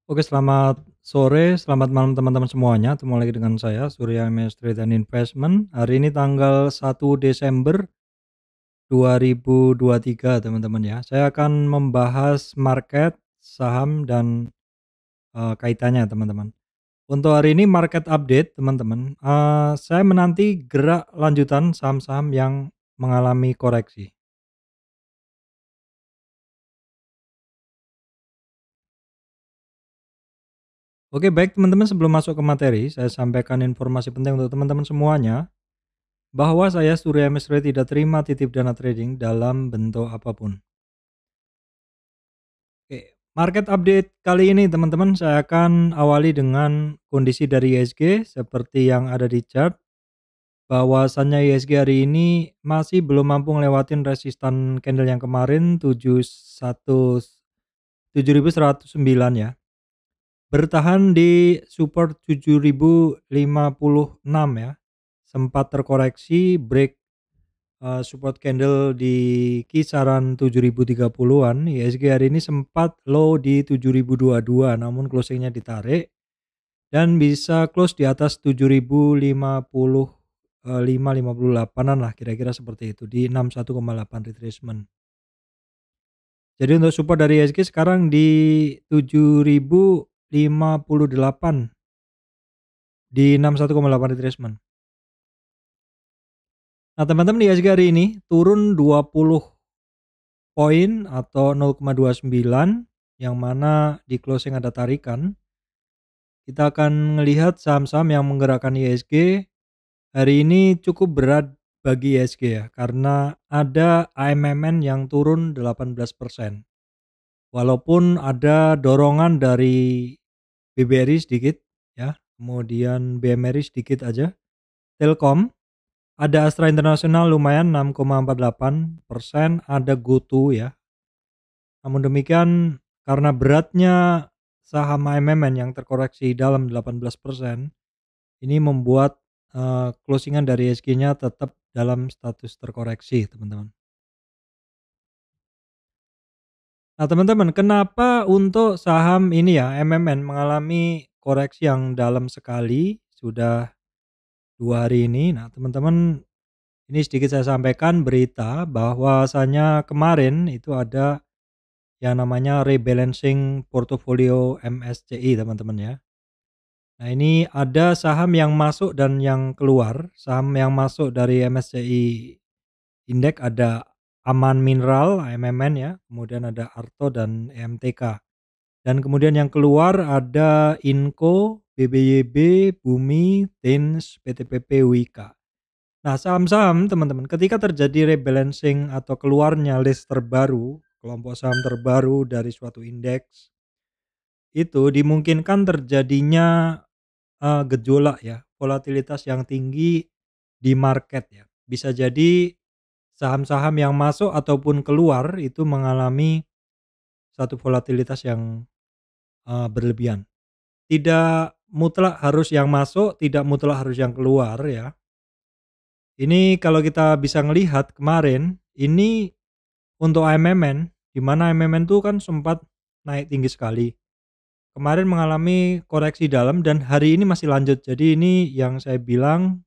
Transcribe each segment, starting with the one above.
Oke, selamat sore, selamat malam teman-teman semuanya. Ketemu lagi dengan saya, Surya MS Trade and Investment. Hari ini tanggal 1 Desember 2023, teman-teman ya. Saya akan membahas market, saham, dan kaitannya, teman-teman. Untuk hari ini market update, teman-teman. Saya menanti gerak lanjutan saham-saham yang mengalami koreksi. Oke, baik teman-teman, sebelum masuk ke materi, saya sampaikan informasi penting untuk teman-teman semuanya. Bahwa saya Surya Mesra tidak terima titip dana trading dalam bentuk apapun. Oke, market update kali ini teman-teman saya akan awali dengan kondisi dari ISG seperti yang ada di chart. Bahwasannya ISG hari ini masih belum mampu ngelewatin resistan candle yang kemarin 7109 ya. Bertahan di support 7056 ya. Sempat terkoreksi break support candle di kisaran 7030-an, ISG hari ini sempat low di 7022 namun closingnya ditarik dan bisa close di atas 7055-58-an lah kira-kira seperti itu di 61,8 retracement. Jadi untuk support dari ISG sekarang di 7058 di 61,8 retracement. Nah, teman-teman, di ISG hari ini turun 20 poin atau 0,29 yang mana di closing ada tarikan. Kita akan melihat saham-saham yang menggerakkan ISG hari ini cukup berat bagi ISG ya karena ada AMMN yang turun 18%. Walaupun ada dorongan dari BBRI sedikit ya, kemudian BMRI sedikit aja. Telkom ada Astra International lumayan 6,48%, ada GoTo ya. Namun demikian, karena beratnya saham AMMN yang terkoreksi dalam 18%, ini membuat closingan dari ISG-nya tetap dalam status terkoreksi, teman-teman. Nah, teman-teman, kenapa untuk saham ini ya, AMMN mengalami koreksi yang dalam sekali sudah 2 hari ini? Nah, teman-teman, ini sedikit saya sampaikan berita bahwasanya kemarin itu ada yang namanya rebalancing portofolio MSCI, teman-teman ya. Nah, ini ada saham yang masuk dan yang keluar. Saham yang masuk dari MSCI Index ada Aman Mineral, AMMN ya, kemudian ada Arto dan EMTK. Dan kemudian yang keluar ada Inco, BBYB, Bumi, Tins, PTPP, Wika. Nah, saham-saham teman-teman ketika terjadi rebalancing atau keluarnya list terbaru, kelompok saham terbaru dari suatu indeks, itu dimungkinkan terjadinya gejolak ya, volatilitas yang tinggi di market ya. Bisa jadi saham-saham yang masuk ataupun keluar itu mengalami satu volatilitas yang berlebihan. Tidak mutlak harus yang masuk, tidak mutlak harus yang keluar ya. Ini kalau kita bisa ngelihat kemarin, ini untuk AMMN, di mana AMMN itu kan sempat naik tinggi sekali. Kemarin mengalami koreksi dalam dan hari ini masih lanjut. Jadi ini yang saya bilang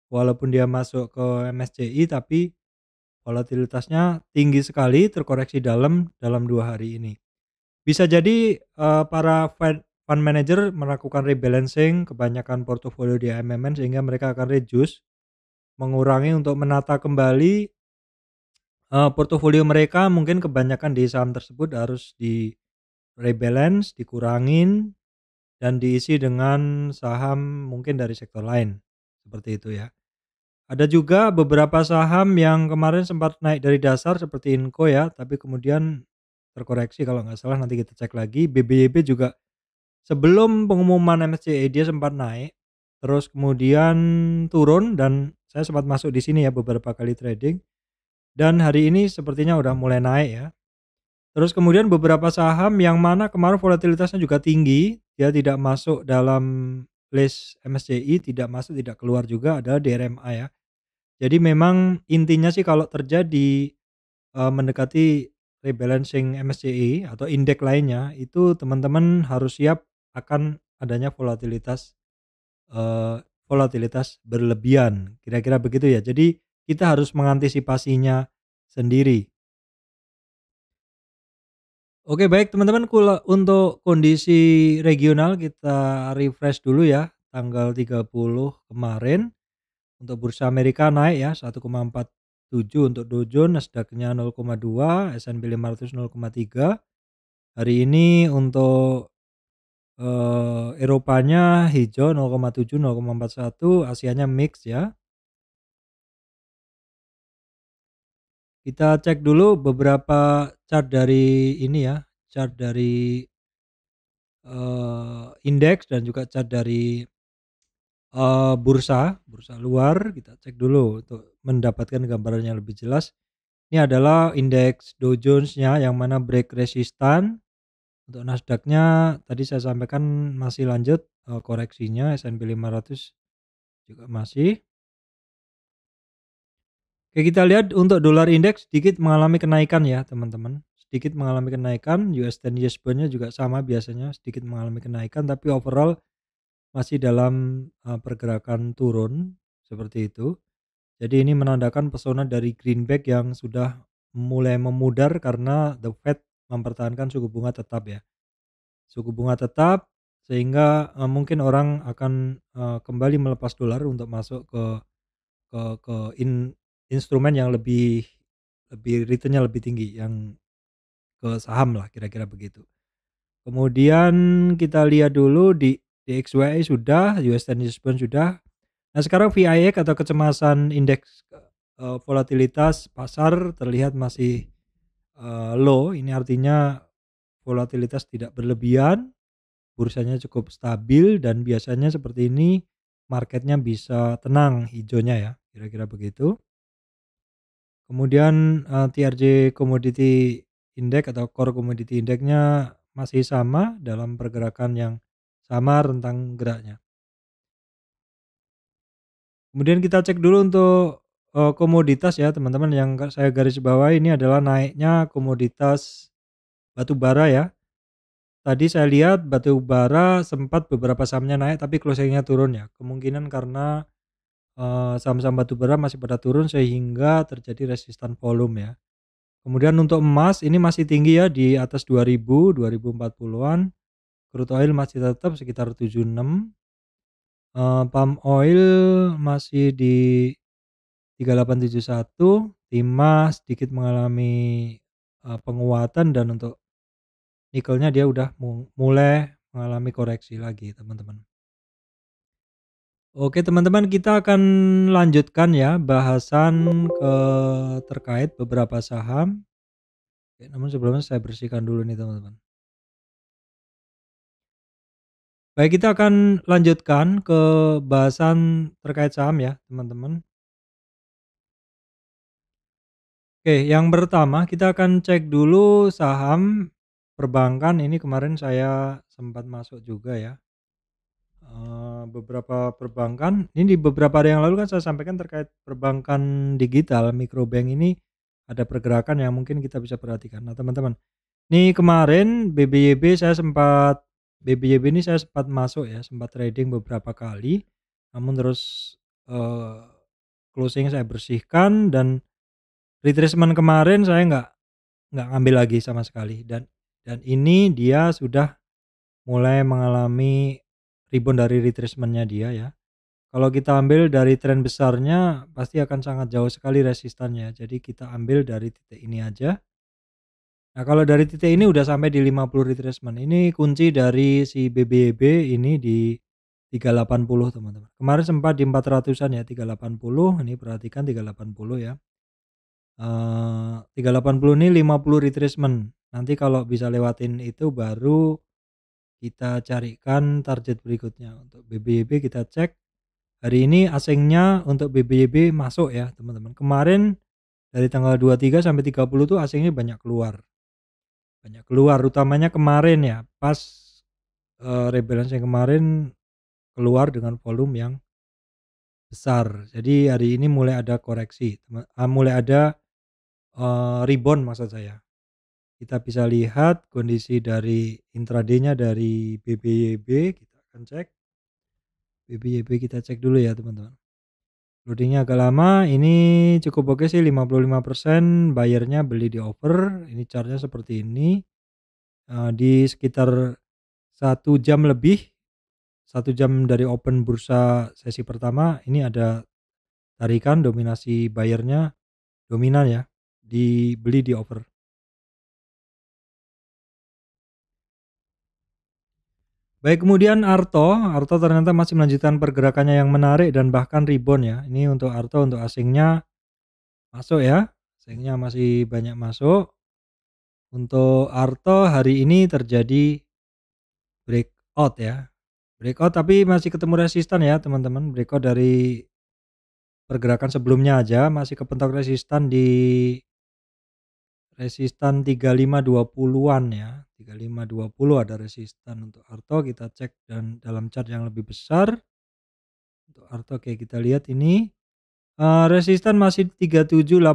walaupun dia masuk ke MSCI tapi volatilitasnya tinggi sekali, terkoreksi dalam 2 hari ini. Bisa jadi para fund manager melakukan rebalancing kebanyakan portofolio di AMMN sehingga mereka akan reduce, mengurangi untuk menata kembali portofolio mereka. Mungkin kebanyakan di saham tersebut harus di-rebalance, dikurangin dan diisi dengan saham mungkin dari sektor lain, seperti itu ya. Ada juga beberapa saham yang kemarin sempat naik dari dasar seperti Inco ya, tapi kemudian terkoreksi kalau nggak salah, nanti kita cek lagi. BBYB juga sebelum pengumuman MSCI dia sempat naik, terus kemudian turun dan saya sempat masuk di sini ya beberapa kali trading dan hari ini sepertinya udah mulai naik ya. Terus kemudian beberapa saham yang mana kemarin volatilitasnya juga tinggi, dia tidak masuk dalam list MSCI, tidak masuk, tidak keluar juga adalah DRMA ya. Jadi memang intinya sih kalau terjadi mendekati rebalancing MSCI atau indeks lainnya, itu teman-teman harus siap akan adanya volatilitas berlebihan, kira-kira begitu ya. Jadi kita harus mengantisipasinya sendiri. Oke, baik teman-teman, untuk kondisi regional kita refresh dulu ya, tanggal 30 kemarin untuk bursa Amerika naik ya 1,47 untuk Dow Jones, Nasdaq-nya 0,2, S&P 500 0,3. Hari ini untuk Eropanya hijau 0,7, 0,41, Asianya mix ya. Kita cek dulu beberapa chart dari ini ya, chart dari indeks dan juga chart dari bursa luar. Kita cek dulu untuk mendapatkan gambaran yang lebih jelas. Ini adalah indeks Dow Jones-nya yang mana break resistan. Untuk Nasdaq-nya tadi saya sampaikan masih lanjut koreksinya, S&P 500 juga masih. Oke, kita lihat untuk dolar indeks sedikit mengalami kenaikan ya teman-teman. Sedikit mengalami kenaikan, US 10 years bond-nya juga sama biasanya sedikit mengalami kenaikan, tapi overall masih dalam pergerakan turun seperti itu. Jadi ini menandakan pesona dari greenback yang sudah mulai memudar karena The Fed mempertahankan suku bunga tetap ya. Suku bunga tetap sehingga mungkin orang akan kembali melepas dolar untuk masuk ke instrumen yang lebih lebih return-nya lebih tinggi, yang ke saham lah kira-kira begitu. Kemudian kita lihat dulu di DXY sudah, US 10 years bond sudah. Nah, sekarang VIX atau kecemasan indeks volatilitas pasar terlihat masih low. Ini artinya volatilitas tidak berlebihan, bursanya cukup stabil dan biasanya seperti ini marketnya bisa tenang hijaunya ya, kira-kira begitu. Kemudian TRJ Commodity Index atau Core Commodity Index-nya masih sama dalam pergerakan yang sama rentang geraknya. Kemudian kita cek dulu untuk komoditas ya teman-teman, yang saya garis bawahi ini adalah naiknya komoditas batu bara ya. Tadi saya lihat batu bara sempat beberapa sahamnya naik tapi closing-nya turun ya. Kemungkinan karena saham-saham batu bara masih pada turun sehingga terjadi resistan volume ya. Kemudian untuk emas ini masih tinggi ya di atas 2000, 2040-an. Crude oil masih tetap sekitar 76. Palm oil masih di 3871, timah sedikit mengalami penguatan, dan untuk nikelnya dia udah mulai mengalami koreksi lagi teman-teman. Oke teman-teman, kita akan lanjutkan ya bahasan terkait beberapa saham. Oke, namun sebelumnya saya bersihkan dulu nih teman-teman. Baik, kita akan lanjutkan ke bahasan terkait saham ya teman-teman. Oke, yang pertama kita akan cek dulu saham perbankan. Ini kemarin saya sempat masuk juga ya. Beberapa perbankan, ini di beberapa hari yang lalu kan saya sampaikan terkait perbankan digital, microbank ini ada pergerakan yang mungkin kita bisa perhatikan. Nah teman-teman, ini kemarin BBYB ini saya sempat masuk ya, sempat trading beberapa kali, namun terus closing saya bersihkan, dan retracement kemarin saya nggak ngambil lagi sama sekali, dan ini dia sudah mulai mengalami rebound dari retracement-nya dia ya. Kalau kita ambil dari tren besarnya pasti akan sangat jauh sekali resistannya. Jadi kita ambil dari titik ini aja. Nah, kalau dari titik ini udah sampai di 50 retracement. Ini kunci dari si BBYB ini di 380 teman-teman. Kemarin sempat di 400-an ya, 380. Ini perhatikan 380 ya. 380 ini 50 retracement. Nanti kalau bisa lewatin itu baru kita carikan target berikutnya. Untuk BBYB kita cek. Hari ini asingnya untuk BBYB masuk ya teman-teman. Kemarin dari tanggal 23 sampai 30 tuh asingnya banyak keluar. Banyak keluar utamanya kemarin ya, pas rebalancing kemarin keluar dengan volume yang besar. Jadi hari ini mulai ada koreksi, mulai ada rebound maksud saya. Kita bisa lihat kondisi dari intraday-nya dari BBYB, kita akan cek. BBYB kita cek dulu ya teman-teman. Loading-nya agak lama, ini cukup oke sih 55% buyer-nya beli di over, ini chart-nya seperti ini. Di sekitar 1 jam lebih, 1 jam dari open bursa sesi pertama, ini ada tarikan dominasi buyer-nya dominan ya, dibeli di over. Baik, kemudian Arto ternyata masih melanjutkan pergerakannya yang menarik dan bahkan rebound ya. Ini untuk Arto, untuk asingnya masuk ya, asingnya masih banyak masuk. Untuk Arto hari ini terjadi breakout ya, breakout tapi masih ketemu resisten ya teman-teman. Breakout dari pergerakan sebelumnya aja masih kepentok resistan 3520-an ya, 3520 ada resistan untuk Arto. Kita cek dan dalam chart yang lebih besar untuk Arto. Oke, kita lihat ini resistan masih 3780.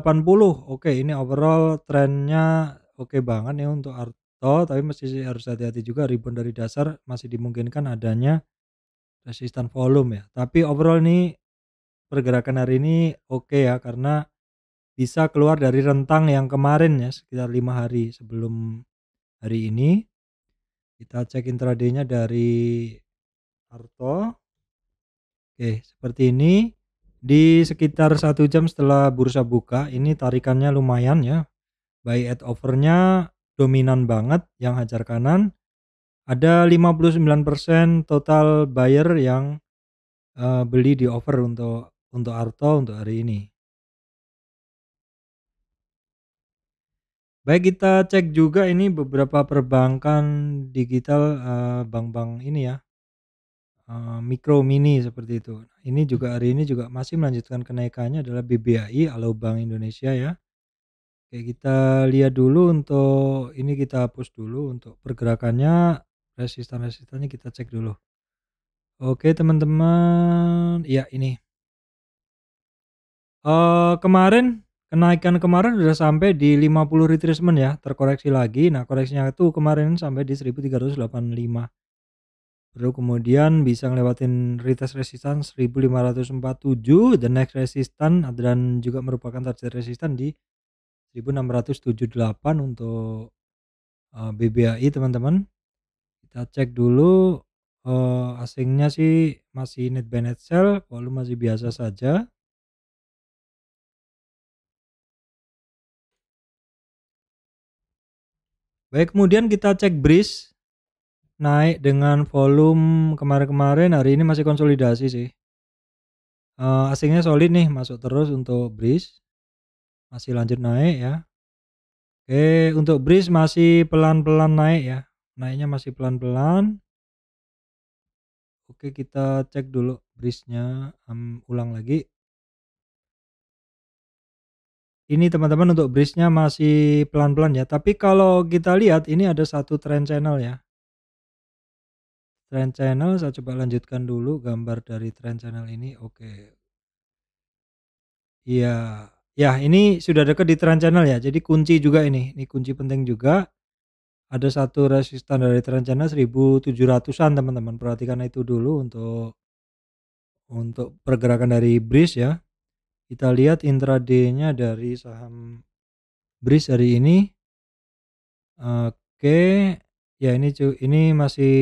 Oke, ini overall trennya oke banget ya untuk Arto, tapi masih harus hati-hati juga, rebound dari dasar masih dimungkinkan adanya resistan volume ya. Tapi overall ini pergerakan hari ini oke ya, karena bisa keluar dari rentang yang kemarin ya, sekitar 5 hari sebelum hari ini. Kita cek intraday-nya dari Arto. Oke, seperti ini. Di sekitar 1 jam setelah bursa buka, ini tarikannya lumayan ya. Buy at over-nya dominan banget yang hajar kanan. Ada 59% total buyer yang beli di over untuk Arto untuk hari ini. Baik, kita cek juga ini beberapa perbankan digital, bank-bank ini ya, mikro mini seperti itu. Ini juga hari ini juga masih melanjutkan kenaikannya adalah BBAI, Alo Bank Indonesia ya. Oke, kita lihat dulu untuk ini, kita hapus dulu untuk pergerakannya, resistan-resistannya kita cek dulu. Oke teman-teman, ya ini. Kemarin kenaikan kemarin udah sampai di 50 retracement ya, terkoreksi lagi. Nah, koreksinya itu kemarin sampai di 1385. Baru kemudian bisa ngelewatin retest resistance 1547, the next resistance dan juga merupakan target resistance di 1678 untuk BBAI teman-teman. Kita cek dulu, asingnya sih masih net buy net sell, volume masih biasa saja. Baik, kemudian kita cek BRIS, naik dengan volume kemarin-kemarin, hari ini masih konsolidasi sih. Asingnya solid nih, masuk terus untuk BRIS, masih lanjut naik ya. Oke, untuk BRIS masih pelan-pelan naik ya, naiknya masih pelan-pelan. Oke, kita cek dulu BRIS-nya, ulang lagi. Ini teman-teman untuk BRIS-nya masih pelan-pelan ya, tapi kalau kita lihat ini ada satu trend channel ya. Trend channel, saya coba lanjutkan dulu gambar dari trend channel ini. Oke. Iya. Ya, ini sudah dekat di trend channel ya. Jadi kunci juga ini. Ini kunci penting juga. Ada satu resistan dari trend channel 1700-an teman-teman. Perhatikan itu dulu untuk pergerakan dari BRIS ya. Kita lihat intraday-nya dari saham BRIS hari ini. Oke. Ya, ini masih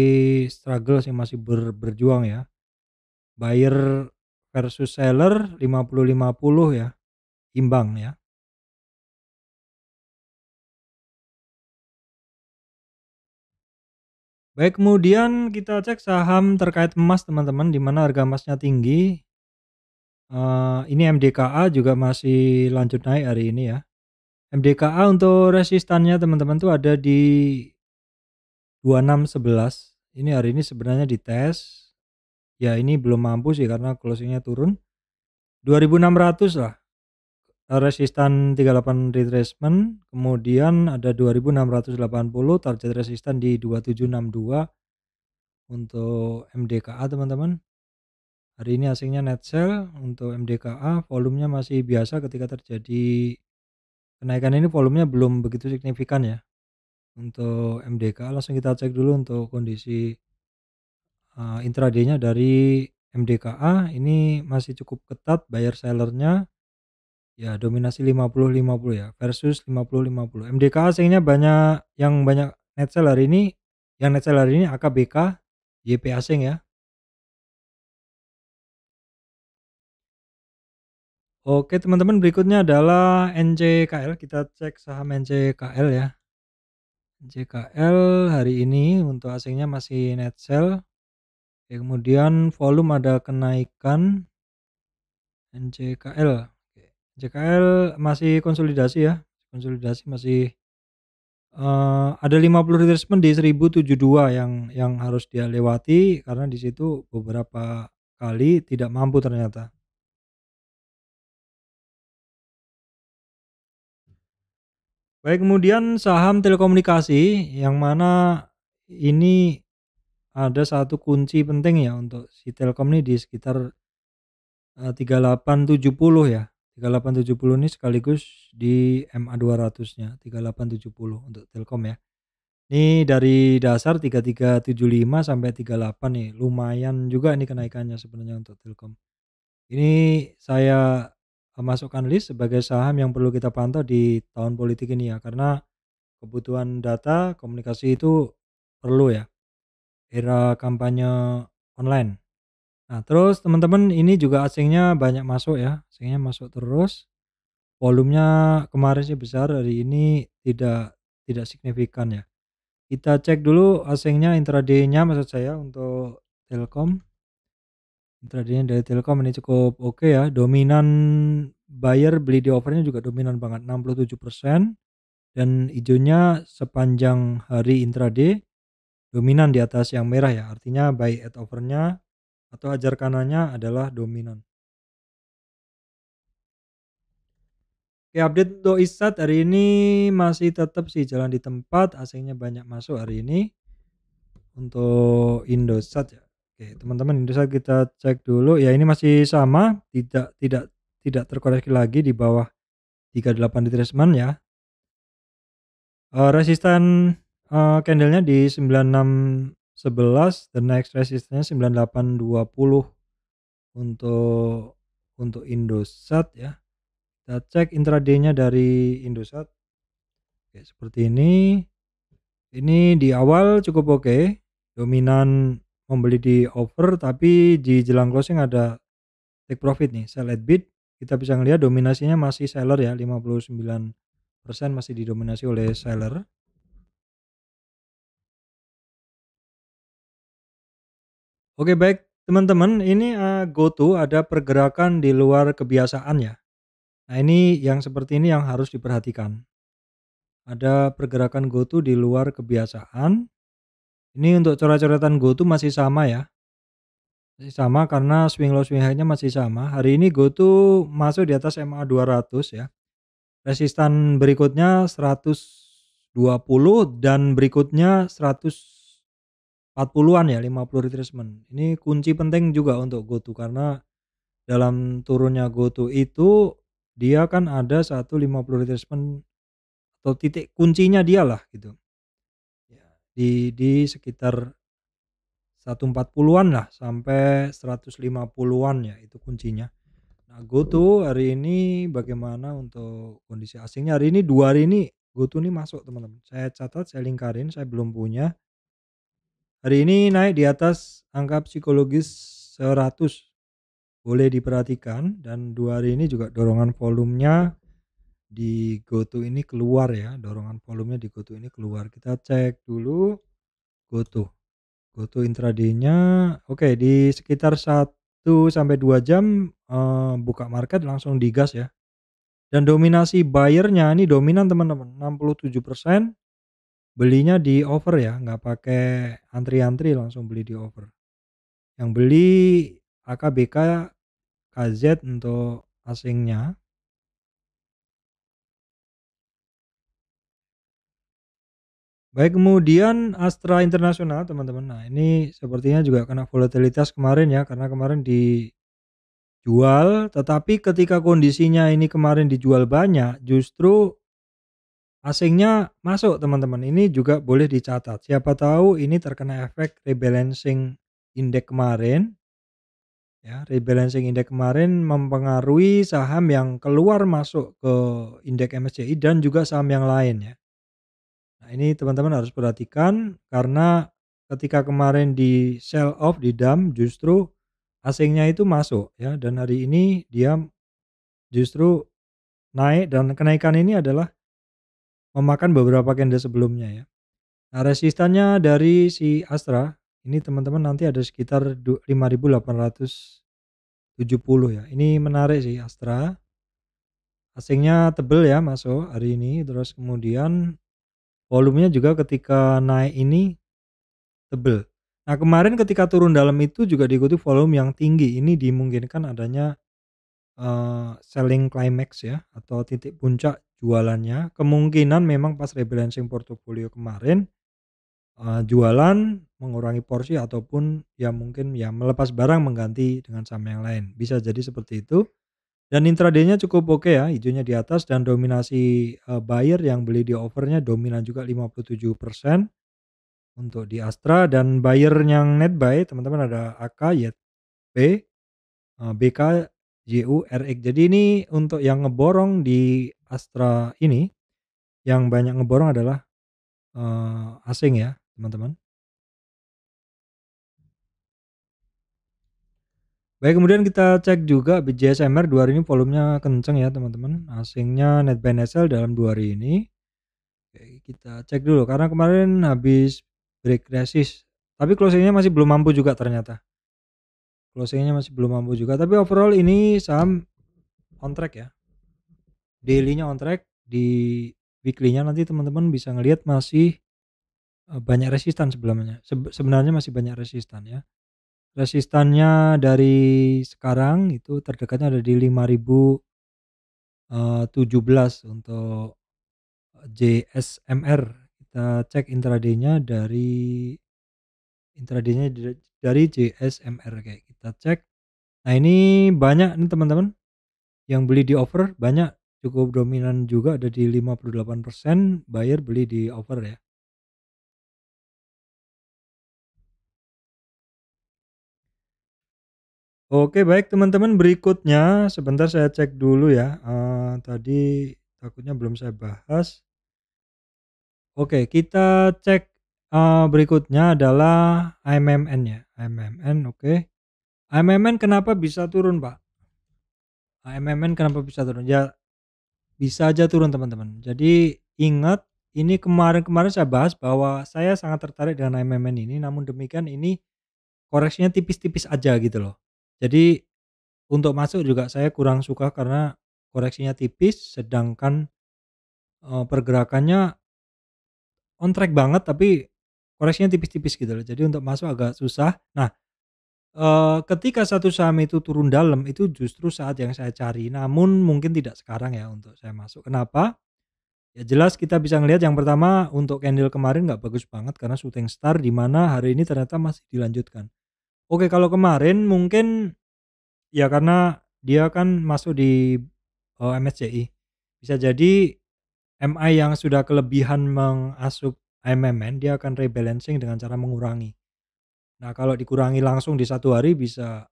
struggle sih, masih berjuang ya. Buyer versus seller 50-50 ya. Imbang ya. Baik, kemudian kita cek saham terkait emas teman-teman, di mana harga emasnya tinggi. Ini MDKA juga masih lanjut naik hari ini ya. MDKA untuk resistannya teman-teman tuh ada di 2611. Ini hari ini sebenarnya dites. Ya, ini belum mampu sih karena closingnya turun. 2600 lah. Resistan 38 retracement, kemudian ada 2680 target resistan di 2762 untuk MDKA teman-teman. Hari ini asingnya net sell untuk MDKA, volumenya masih biasa ketika terjadi kenaikan ini, volumenya belum begitu signifikan ya. Untuk MDK langsung kita cek dulu untuk kondisi, intraday-nya dari MDKA ini masih cukup ketat buyer seller-nya, ya dominasi 50-50 ya versus 50-50. MDKA asingnya banyak net sell hari ini, yang net sell hari ini AKBK, YP asing ya. Oke teman-teman, berikutnya adalah NCKL, kita cek saham NCKL ya. NCKL hari ini untuk asingnya masih net sell, kemudian volume ada kenaikan. NCKL, oke. NCKL masih konsolidasi ya, konsolidasi masih, ada 50 retracement di 1072 yang harus dia lewati karena di situ beberapa kali tidak mampu ternyata. Baik, kemudian saham telekomunikasi yang mana ini ada satu kunci penting ya untuk si Telkom ini di sekitar, 3870 ya. 3870 ini sekaligus di MA 200-nya, 3870 untuk Telkom ya. Ini dari dasar 3375 sampai 38 nih, lumayan juga nih kenaikannya sebenarnya untuk Telkom. Ini saya, masukkan list sebagai saham yang perlu kita pantau di tahun politik ini ya, karena kebutuhan data komunikasi itu perlu ya, era kampanye online. Nah, terus teman-teman ini juga asingnya banyak masuk ya, asingnya masuk terus. Volumenya kemarin sih besar, hari ini tidak signifikan ya. Kita cek dulu asingnya intraday-nya maksud saya untuk Telkom. Intraday-nya dari Telkom ini cukup oke ya, dominan buyer beli di offernya juga dominan banget 67%, dan hijaunya sepanjang hari intraday dominan di atas yang merah ya, artinya buy at offer-nya atau hajar kanannya adalah dominan. Oke, update untuk ISAT hari ini masih tetap sih jalan di tempat, asingnya banyak masuk hari ini. Untuk Indosat ya. Oke, teman-teman, Indosat kita cek dulu ya, ini masih sama, tidak terkoreksi lagi di bawah 38 retracement ya. Resisten, candlenya di 9611 dan next resistance 9820 untuk Indosat ya. Kita cek intraday-nya dari Indosat. Oke, seperti ini. Ini di awal cukup oke, dominan membeli di over tapi di jelang closing ada take profit nih, sell at bid. Kita bisa ngelihat dominasinya masih seller ya, 59% masih didominasi oleh seller. Oke baik teman-teman, ini, GoTo ada pergerakan di luar kebiasaan ya. Nah ini yang seperti ini yang harus diperhatikan. Ada pergerakan GoTo di luar kebiasaan. Ini untuk coret-coretan GoTo masih sama ya. Masih sama karena swing low swing high-nya masih sama. Hari ini GoTo masuk di atas MA 200 ya. Resistan berikutnya 120 dan berikutnya 140-an ya, 50 retracement. Ini kunci penting juga untuk GoTo karena dalam turunnya GoTo itu dia kan ada 150 retracement atau titik kuncinya dialah gitu. Ya, di sekitar 140-an lah sampai 150-an ya, itu kuncinya. Nah, GoTo hari ini bagaimana untuk kondisi asingnya? Hari ini 2 hari ini GoTo ini masuk teman-teman. Saya catat, saya lingkarin, saya belum punya. Hari ini naik di atas angka psikologis 100. Boleh diperhatikan dan 2 hari ini juga dorongan volumenya di GoTo ini keluar ya, dorongan volumenya di GoTo ini keluar. Kita cek dulu GoTo. GoTo intraday-nya oke di sekitar 1 sampai 2 jam, buka market langsung digas ya. Dan dominasi buyer-nya ini dominan teman-teman, 67% belinya di over ya, nggak pakai antri-antri langsung beli di over. Yang beli AKBK, KZ untuk asingnya. Baik, kemudian Astra Internasional teman-teman. Nah, ini sepertinya juga kena volatilitas kemarin ya, karena kemarin dijual, tetapi ketika kondisinya ini kemarin dijual banyak, justru asingnya masuk teman-teman, ini juga boleh dicatat. Siapa tahu ini terkena efek rebalancing indeks kemarin ya, rebalancing indeks kemarin mempengaruhi saham yang keluar masuk ke indeks MSCI dan juga saham yang lain ya. Nah, ini teman-teman harus perhatikan karena ketika kemarin di sell off, di dump, justru asingnya itu masuk ya, dan hari ini dia justru naik, dan kenaikan ini adalah memakan beberapa candle sebelumnya ya. Nah, resistannya dari si Astra ini teman-teman nanti ada sekitar 5.870 ya. Ini menarik sih Astra. Asingnya tebel ya masuk hari ini, terus kemudian volumenya juga ketika naik ini tebel. Nah, kemarin ketika turun dalam itu juga diikuti volume yang tinggi. Ini dimungkinkan adanya selling climax ya, atau titik puncak jualannya. Kemungkinan memang pas rebalancing portofolio kemarin, jualan, mengurangi porsi, ataupun ya mungkin ya melepas barang mengganti dengan saham yang lain. Bisa jadi seperti itu. Dan intraday-nya cukup oke ya, hijaunya di atas, dan dominasi, buyer yang beli di offernya dominan juga 57% untuk di Astra, dan buyer yang net buy teman-teman ada AK, YP, BK, JU, RX. Jadi ini untuk yang ngeborong di Astra ini, yang banyak ngeborong adalah, asing ya, teman-teman. Baik, kemudian kita cek juga BJSMR 2 hari ini volumenya kenceng ya, teman-teman. Asingnya net buy net sell dalam 2 hari ini. Oke, kita cek dulu karena kemarin habis break resist, tapi closing-nya masih belum mampu juga ternyata. Closing-nya masih belum mampu juga, tapi overall ini saham on track ya. Daily-nya on track, di weekly-nya nanti teman-teman bisa ngelihat masih, banyak resistan sebelumnya. Sebenarnya masih banyak resistan ya. Resistannya dari sekarang itu terdekatnya ada di 5.017 untuk JSMR. Kita cek intraday-nya dari JSMR kayak kita cek. Nah, ini banyak nih teman-teman yang beli di over, banyak, cukup dominan juga, ada di 58% buyer beli di over ya. Oke, baik teman-teman, berikutnya sebentar saya cek dulu ya, tadi takutnya belum saya bahas. Oke, kita cek, berikutnya adalah AMMN ya, AMMN. Oke. AMMN kenapa bisa turun, Pak? AMMN kenapa bisa turun? Ya, bisa aja turun teman-teman. Jadi ingat, ini kemarin-kemarin saya bahas bahwa saya sangat tertarik dengan AMMN ini, namun demikian ini koreksinya tipis-tipis aja gitu loh. Jadi untuk masuk juga saya kurang suka karena koreksinya tipis, sedangkan, pergerakannya on track banget tapi koreksinya tipis-tipis gitu loh. Jadi untuk masuk agak susah. Nah, ketika satu saham itu turun dalam, itu justru saat yang saya cari, namun mungkin tidak sekarang ya untuk saya masuk. Kenapa? Ya jelas kita bisa ngelihat yang pertama untuk candle kemarin nggak bagus banget karena shooting star, di mana hari ini ternyata masih dilanjutkan. Oke, kalau kemarin mungkin ya karena dia kan masuk di, MSCI. Bisa jadi MI yang sudah kelebihan mengasup AMMN, dia akan rebalancing dengan cara mengurangi. Nah, kalau dikurangi langsung di satu hari bisa,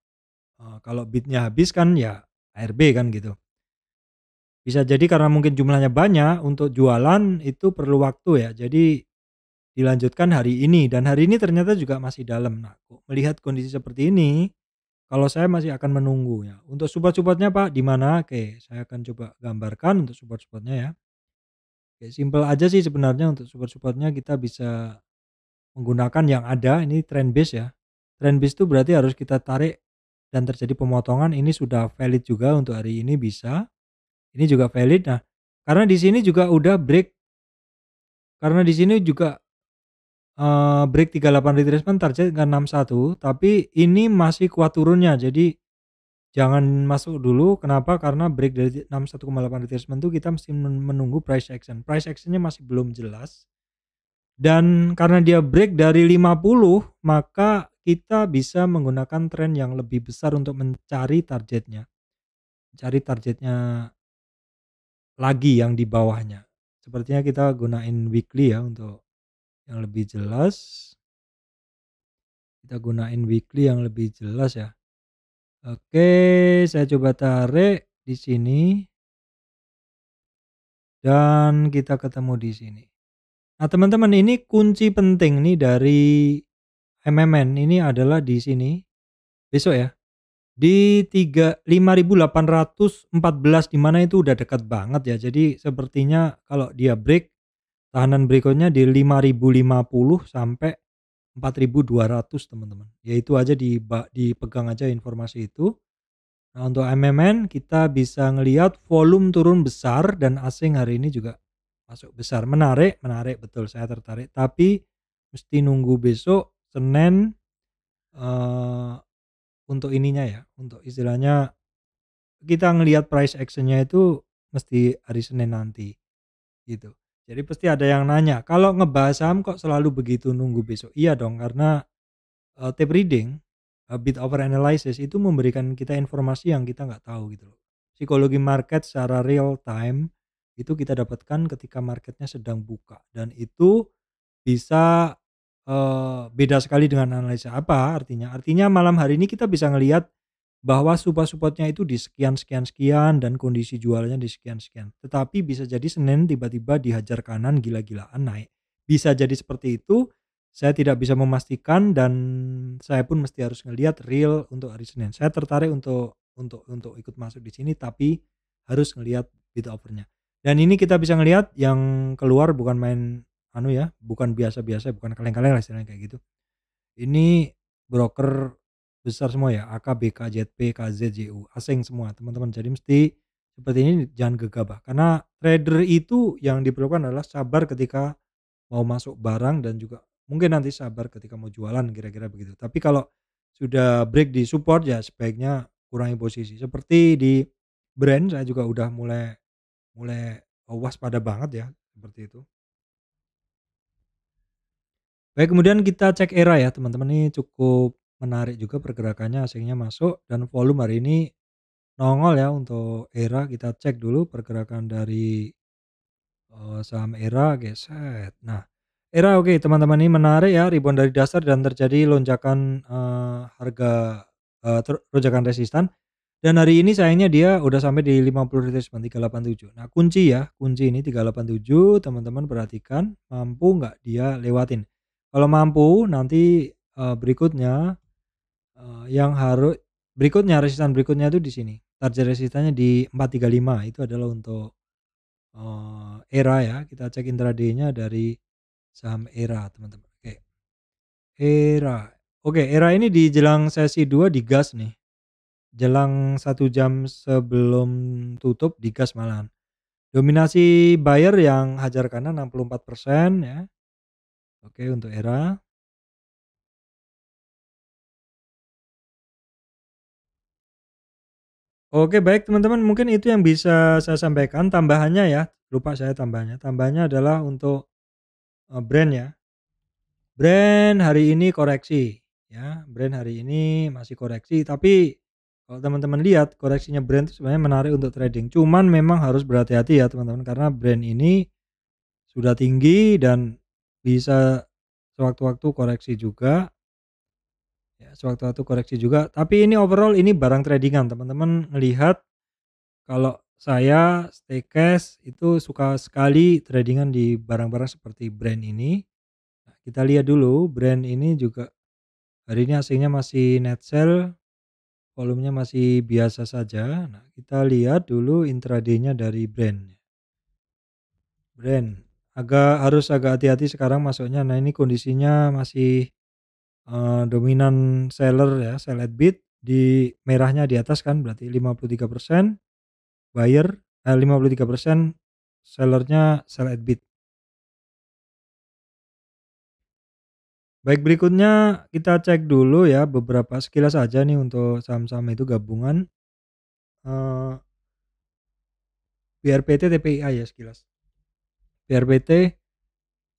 kalau bidnya habis kan ya ARB kan gitu. Bisa jadi karena mungkin jumlahnya banyak, untuk jualan itu perlu waktu ya. Jadi dilanjutkan hari ini, dan hari ini ternyata juga masih dalam. Nah, melihat kondisi seperti ini, kalau saya masih akan menunggu ya. Untuk support-supportnya Pak di mana? Oke, saya akan coba gambarkan untuk support-supportnya ya. Oke, simpel aja sih sebenarnya untuk support-supportnya, kita bisa menggunakan yang ada, ini trend base ya. Trend base itu berarti harus kita tarik dan terjadi pemotongan, ini sudah valid juga untuk hari ini bisa. Ini juga valid. Nah, karena di sini juga udah break, karena di sini juga, break 38 retracement, target ke 61, tapi ini masih kuat turunnya. Jadi jangan masuk dulu. Kenapa? Karena break dari 61,8 retracement itu kita mesti menunggu price action. Price action-nya masih belum jelas. Dan karena dia break dari 50, maka kita bisa menggunakan tren yang lebih besar untuk mencari targetnya. Cari targetnya lagi yang di bawahnya. sepertinya kita gunain weekly ya untuk yang lebih jelas. Kita gunain weekly yang lebih jelas ya. Oke, saya coba tarik di sini dan kita ketemu di sini. Nah, teman-teman, ini kunci penting nih dari MMN ini adalah di sini besok ya. Di 5.814 di mana itu udah dekat banget ya. Jadi sepertinya kalau dia break, tahanan berikutnya di 5.050 sampai 4.200 teman-teman. Ya itu aja dipegang aja informasi itu. Nah, untuk MMN kita bisa ngelihat volume turun besar dan asing hari ini juga masuk besar. Menarik, menarik betul, saya tertarik. Tapi mesti nunggu besok Senin, eee, untuk ininya ya, untuk istilahnya kita ngelihat price action-nya itu mesti hari Senin nanti, gitu. Jadi pasti ada yang nanya, "Kalau ngebahas saham kok selalu begitu nunggu besok?" Iya dong, karena tape reading, bid over analysis itu memberikan kita informasi yang kita nggak tahu gitu loh. Psikologi market secara real time itu kita dapatkan ketika marketnya sedang buka dan itu bisa, beda sekali dengan analisa. Apa artinya? Artinya malam hari ini kita bisa ngelihat bahwa support-support-nya itu di sekian sekian sekian dan kondisi jualnya di sekian sekian. Tetapi bisa jadi Senin tiba-tiba dihajar kanan gila-gilaan naik. Bisa jadi seperti itu, saya tidak bisa memastikan dan saya pun mesti harus ngelihat real untuk hari Senin. Saya tertarik untuk ikut masuk di sini tapi harus ngelihat bid offer-nya. Dan ini kita bisa ngelihat yang keluar bukan main ya, bukan biasa-biasa, bukan kaleng-kaleng lah istilahnya kayak gitu. Ini broker besar semua ya, AK, BK, ZP, KZ, JU, asing semua teman-teman. Jadi mesti seperti ini jangan gegabah, karena trader itu yang diperlukan adalah sabar ketika mau masuk barang dan juga mungkin nanti sabar ketika mau jualan kira-kira begitu. Tapi kalau sudah break di support ya sebaiknya kurangi posisi. Seperti di brand saya juga udah mulai mulai waspada banget ya, seperti itu. Baik, kemudian kita cek ERA ya teman-teman, ini cukup menarik juga pergerakannya, asingnya masuk dan volume hari ini nongol ya untuk ERA. Kita cek dulu pergerakan dari saham ERA, geset. Nah, ERA oke teman-teman, ini menarik ya, rebound dari dasar dan terjadi lonjakan harga, lonjakan resistan dan hari ini sayangnya dia udah sampai di 50 retracement 387. Nah, kunci ini 387 teman-teman perhatikan mampu nggak dia lewatin. Kalau mampu nanti, berikutnya, yang resistan berikutnya itu di sini. Target resistannya di 435 itu adalah untuk, ERA ya. Kita cek intraday-nya dari saham ERA teman-teman. Oke, ERA. Oke, ERA ini di jelang sesi 2 digas nih. Jelang 1 jam sebelum tutup digas malahan. Dominasi buyer yang hajar kanan 64% ya. Oke, untuk ERA. Oke, baik teman-teman, mungkin itu yang bisa saya sampaikan. Tambahannya ya, lupa saya tambahnya. Tambahnya adalah untuk, brand ya. Brand hari ini koreksi ya, brand hari ini masih koreksi, tapi kalau teman-teman lihat koreksinya brand itu sebenarnya menarik untuk trading. Cuman memang harus berhati-hati ya teman-teman, karena brand ini sudah tinggi dan bisa sewaktu-waktu koreksi juga ya, sewaktu-waktu koreksi juga. Tapi ini overall ini barang tradingan, teman-teman ngelihat. Kalau saya stay cash itu suka sekali tradingan di barang-barang seperti brand ini. Nah, kita lihat dulu brand ini juga hari ini aslinya masih net sell, volumenya masih biasa saja. Nah, kita lihat dulu intraday-nya dari brand. Brand harus agak hati-hati sekarang masuknya. Nah, ini kondisinya masih dominan seller ya, sell at bid di merahnya di atas kan berarti 53% buyer, 53% sellernya sell at bid. Baik, berikutnya kita cek dulu ya beberapa sekilas aja nih untuk saham-saham itu gabungan, eee, BRPT, TPIA ya sekilas. BRPT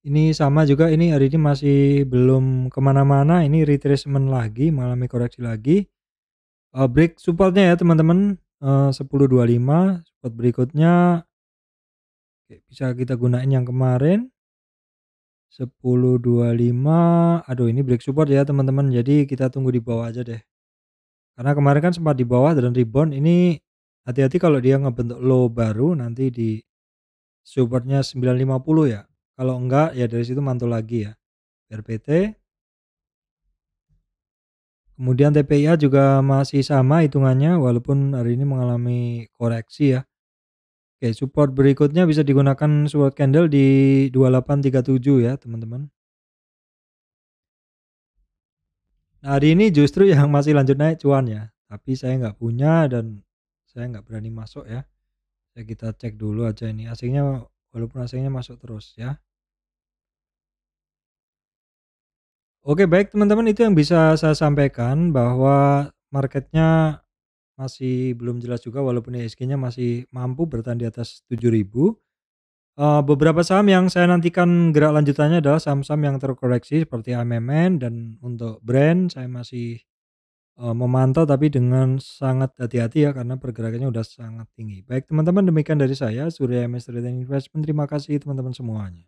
ini sama juga, ini hari ini masih belum kemana-mana, ini retracement lagi, mengalami koreksi lagi, break supportnya ya teman-teman, 10.25, support berikutnya Oke, bisa kita gunain yang kemarin 10.25. Aduh, ini break support ya teman-teman, jadi kita tunggu di bawah aja deh. Karena kemarin kan sempat di bawah dan rebound, ini hati-hati kalau dia ngebentuk low baru nanti di supportnya 9.50 ya. Kalau enggak ya dari situ mantul lagi ya. RPT, kemudian TPIA juga masih sama hitungannya walaupun hari ini mengalami koreksi ya. Oke, support berikutnya bisa digunakan support candle di 2837 ya teman-teman. Nah, hari ini justru yang masih lanjut naik cuan ya, tapi saya nggak punya dan saya nggak berani masuk ya. Ya kita cek dulu aja ini asingnya, walaupun asingnya masuk terus ya. Oke, baik teman-teman, itu yang bisa saya sampaikan bahwa marketnya masih belum jelas juga walaupun IHSG-nya masih mampu bertahan di atas 7.000. Beberapa saham yang saya nantikan gerak lanjutannya adalah saham-saham yang terkoreksi seperti AMMN, dan untuk brand saya masih memantau tapi dengan sangat hati-hati ya karena pergerakannya udah sangat tinggi. Baik teman-teman, demikian dari saya Surya MS Trading Investment. Terima kasih teman-teman semuanya.